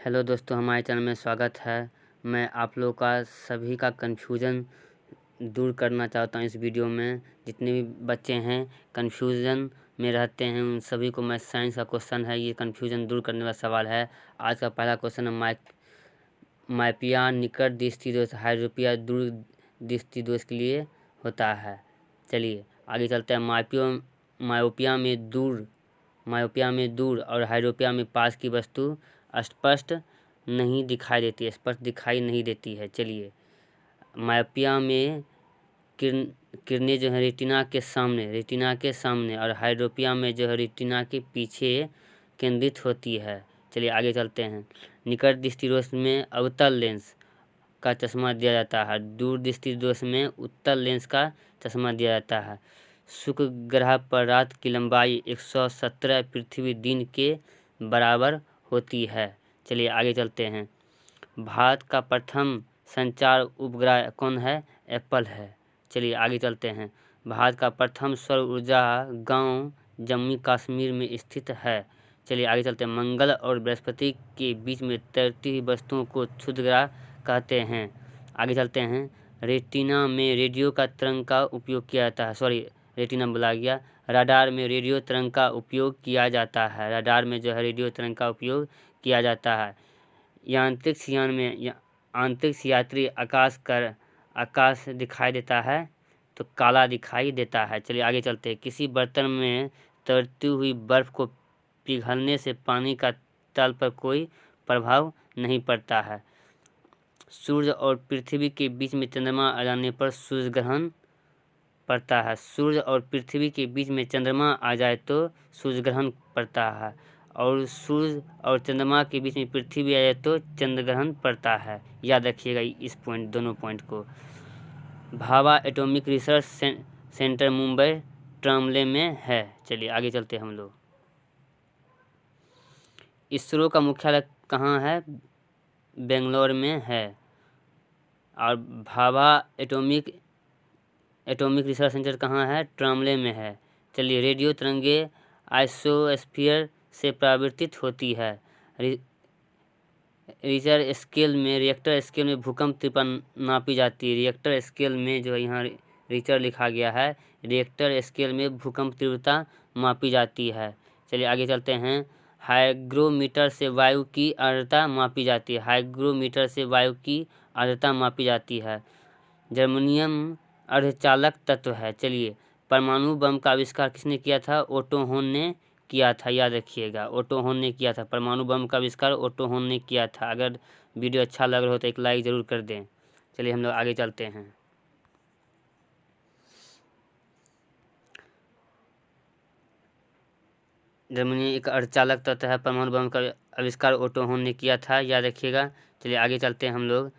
Hello दोस्तों, हमारे channel में स्वागत है। मैं आप लोगों का सभी का कन्फ्यूज़न दूर करना चाहता हूँ। इस वीडियो में जितने भी बच्चे हैं कन्फ्यूज़न में रहते हैं उन सभी को मैं साइंस का क्वेश्चन है, ये कन्फ्यूज़न दूर करने वाला सवाल है। आज का पहला क्वेश्चन है माइपिया निकट दृष्टिदोष हाइड्रोपिया दूर दृष्टिदोष के लिए होता है। चलिए आगे चलते हैं। मायोपिया में दूर और हाइड्रोपिया में पास की वस्तु स्पष्ट नहीं दिखाई देती है, स्पष्ट दिखाई नहीं देती है। चलिए, मायोपिया में किरणें जो है रेटिना के सामने और हाइड्रोपिया में जो है रेटिना के पीछे केंद्रित होती है। चलिए आगे चलते हैं। निकट दृष्टि दोष में अवतल लेंस का चश्मा दिया जाता है, दूर दृष्टि दोष में उत्तल लेंस का चश्मा दिया जाता है। शुक्र ग्रह पर रात की लंबाई 117 पृथ्वी दिन के बराबर होती है। चलिए आगे चलते हैं। भारत का प्रथम संचार उपग्रह कौन है? एप्पल है। चलिए आगे चलते हैं। भारत का प्रथम सौर ऊर्जा गांव जम्मू कश्मीर में स्थित है। चलिए आगे चलते हैं। मंगल और बृहस्पति के बीच में तैरती हुई वस्तुओं को क्षुद्र ग्रह कहते हैं। आगे चलते हैं। रेटिना में रेडियो का तरंग का उपयोग किया जाता है। रेटिना बोला गया। रडार में रेडियो तरंग का उपयोग किया जाता है। रडार में जो है रेडियो तरंग का उपयोग किया जाता है। यांत्रिक यान में अंतरिक्ष यात्री आकाश दिखाई देता है तो काला दिखाई देता है। चलिए आगे चलते हैं। किसी बर्तन में तैरती हुई बर्फ को पिघलने से पानी का तल पर कोई प्रभाव नहीं पड़ता है। सूर्य और पृथ्वी के बीच में चंद्रमा आ जाने पर सूर्य ग्रहण पड़ता है। सूर्य और पृथ्वी के बीच में चंद्रमा आ जाए तो सूर्य ग्रहण पड़ता है, और सूर्य और चंद्रमा के बीच में पृथ्वी आ जाए तो चंद्र ग्रहण पड़ता है। याद रखिएगा इस दोनों पॉइंट को। Bhabha atomic research centre Mumbai Trombay में है। चलिए आगे चलते हैं हम लोग। इसरो का मुख्यालय कहाँ है? बेंगलोर में है। और भाभा एटॉमिक रिसर्च सेंटर कहाँ है? ट्रामले में है। चलिए, रेडियो तरंगे आइसोस्फीयर से परावर्तित होती है। रिएक्टर स्केल में भूकंप तीव्रता नापी जाती है। रिएक्टर स्केल में जो यहाँ रिएक्टर लिखा गया है, रिएक्टर स्केल में भूकंप तीव्रता मापी जाती है। चलिए आगे चलते हैं। हाइग्रोमीटर से वायु की आर्द्रता मापी जाती है। हाइग्रोमीटर से वायु की आर्द्रता मापी जाती है। जर्मनियम अर्धचालक तत्व है। चलिए, परमाणु बम का आविष्कार किसने किया था? ओटो होन ने किया था। याद रखिएगा, ओटो होन ने किया था। परमाणु बम का आविष्कार ओटो होन ने किया था। अगर वीडियो अच्छा लग रहा हो तो एक लाइक ज़रूर कर दें। चलिए हम लोग आगे चलते हैं। जर्मनी एक अर्धचालक तत्व है। परमाणु बम का आविष्कार ओटो होन ने किया था। याद रखिएगा। चलिए आगे चलते हैं हम लोग।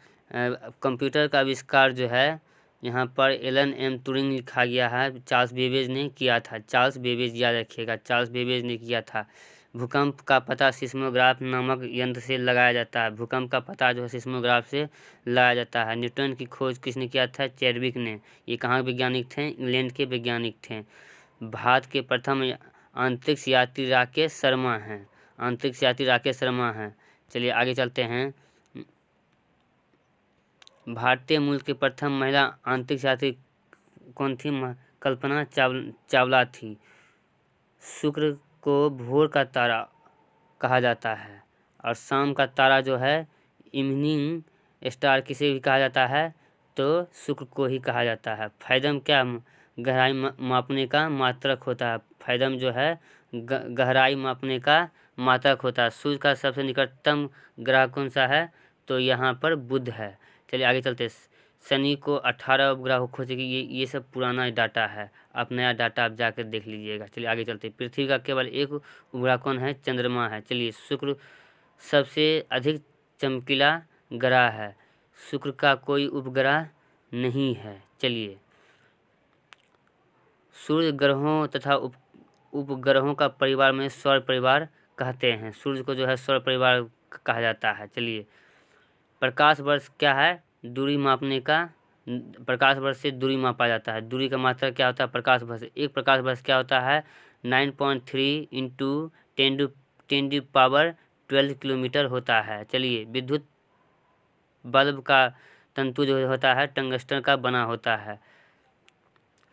कंप्यूटर का आविष्कार जो है यहाँ पर एलन एम ट्यूरिंग लिखा गया है, चार्ल्स बेबेज ने किया था। चार्ल्स बेबेज, याद रखिएगा, चार्ल्स बेबेज ने किया था। भूकंप का पता सिस्मोग्राफ नामक यंत्र से लगाया जाता है। भूकंप का पता जो है सिस्मोग्राफ से लगाया जाता है। न्यूटन की खोज किसने किया था? चैडविक ने। ये कहाँ के वैज्ञानिक थे? इंग्लैंड के वैज्ञानिक थे। भारत के प्रथम अंतरिक्ष यात्री राकेश शर्मा हैं। अंतरिक्ष यात्री राकेश शर्मा हैं। चलिए आगे चलते हैं। भारतीय मूल की प्रथम महिला अंतरिक्ष यात्री कौन थी? कल्पना चावला थी। शुक्र को भोर का तारा कहा जाता है, और शाम का तारा जो है इवनिंग स्टार किसे भी कहा जाता है? तो शुक्र को ही कहा जाता है। फैदम क्या? गहराई मापने का मात्रक होता है। फैदम जो है गहराई मापने का मात्रक होता है। सूर्य का सबसे निकटतम ग्रह कौन सा है? तो यहाँ पर बुध है। चलिए आगे चलते। शनि को 18 उपग्रह खोजे कि ये सब पुराना डाटा है। आप नया डाटा आप जाकर देख लीजिएगा। चलिए आगे चलते। पृथ्वी का केवल एक उपग्रह कौन है? चंद्रमा है। चलिए, शुक्र सबसे अधिक चमकीला ग्रह है। शुक्र का कोई उपग्रह नहीं है। चलिए, सूर्य ग्रहों तथा उपग्रहों का परिवार में सौर परिवार कहते हैं। सूर्य को जो है सौर परिवार कहा जाता है। चलिए, प्रकाश वर्ष क्या है? दूरी मापने का, प्रकाश वर्ष से दूरी मापा जाता है। दूरी का मात्रा क्या होता है? प्रकाश वर्ष। एक प्रकाश वर्ष क्या होता है? 9.3 × 10 टू पावर 12 किलोमीटर होता है। चलिए, विद्युत बल्ब का तंतु जो होता है टंगस्टन का बना होता है।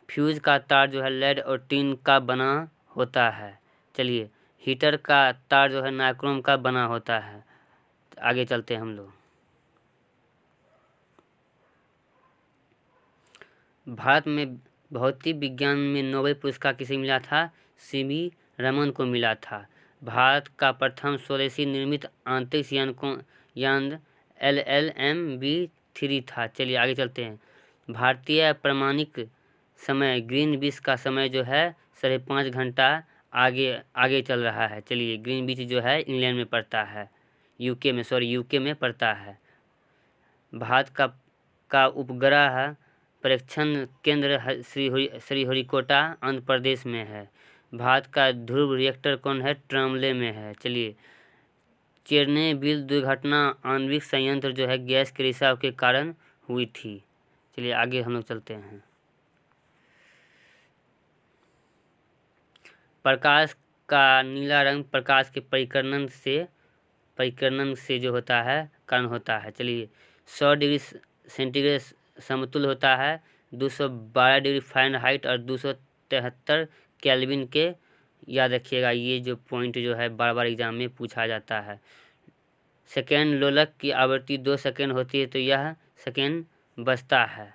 फ्यूज का तार जो है लेड और टिन का बना होता है। चलिए, हीटर का तार जो है नाइक्रोम का बना होता है। आगे चलते हैं हम लोग। भारत में भौतिक विज्ञान में नोबेल पुरस्कार किसे मिला था? सीवी रमन को मिला था। भारत का प्रथम स्वदेशी निर्मित अंतरिक्ष यान LLM-V3 था। चलिए आगे चलते हैं। भारतीय प्रमाणिक समय ग्रीनविच का समय जो है 5.5 घंटा आगे चल रहा है। चलिए, ग्रीनविच जो है इंग्लैंड में पड़ता है, यूके में पड़ता है। भारत का उपग्रह परीक्षण केंद्र श्रीहरिकोटा आंध्र प्रदेश में है। भारत का ध्रुव रिएक्टर कौन है? ट्रमले में है। चलिए, चेरनोबिल दुर्घटना आणविक संयंत्र जो है गैस के रिसाव के कारण हुई थी। चलिए आगे हम लोग चलते हैं। प्रकाश का नीला रंग प्रकाश के परिकर्णन से जो होता है कारण होता है। चलिए, 100 डिग्री सेंटीग्रेड समतुल्य होता है 212 डिग्री फ़ारेनहाइट और 273 केल्विन के। याद रखिएगा, ये जो पॉइंट जो है बार बार एग्जाम में पूछा जाता है। सेकेंड लोलक की आवृत्ति 2 सेकेंड होती है तो यह सेकेंड बजता है।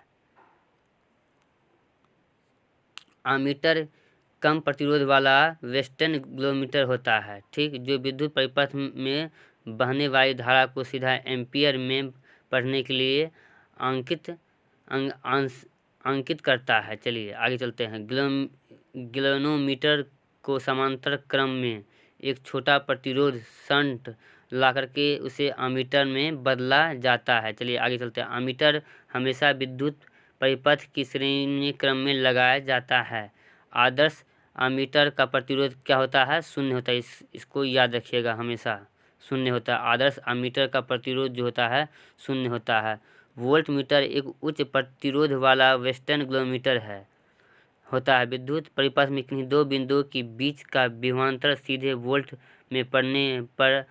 आमीटर कम प्रतिरोध वाला वेस्टर्न ग्लोमीटर होता है, ठीक, जो विद्युत परिपथ में बहने वाली धारा को सीधा एम्पियर में पढ़ने के लिए अंकित करता है। चलिए आगे चलते हैं। गैल्वेनोमीटर को समांतर क्रम में एक छोटा प्रतिरोध शंट ला करके उसे अमीटर में बदला जाता है। चलिए आगे चलते हैं। अमीटर हमेशा विद्युत परिपथ की श्रेणी क्रम में लगाया जाता है। आदर्श अमीटर का प्रतिरोध क्या होता है? शून्य होता है। इसको याद रखिएगा, हमेशा शून्य होता है। आदर्श अमीटर का प्रतिरोध जो होता है शून्य होता है। वोल्ट मीटर एक उच्च प्रतिरोध वाला वेस्टर्न ग्लोमीटर होता है। विद्युत परिपथ में किन्हीं दो बिंदुओं के बीच का विभवांतर सीधे वोल्ट में पढ़ने पर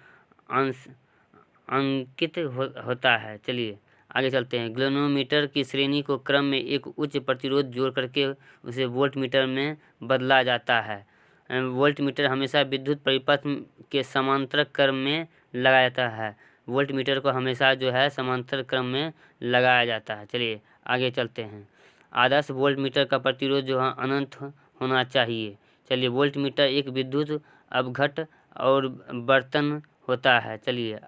अंकित होता है। चलिए आगे चलते हैं। गैल्वेनोमीटर की श्रेणी को क्रम में एक उच्च प्रतिरोध जोड़ करके उसे वोल्ट मीटर में बदला जाता है। वोल्ट मीटर हमेशा विद्युत परिपथ के समांतर क्रम में लगाया जाता है। वोल्ट मीटर को हमेशा जो है समांतर क्रम में लगाया जाता है। चलिए आगे चलते हैं। आदर्श वोल्ट मीटर का प्रतिरोध जो है अनंत होना चाहिए। चलिए, वोल्ट मीटर एक विद्युत अपघट और बर्तन होता है। चलिए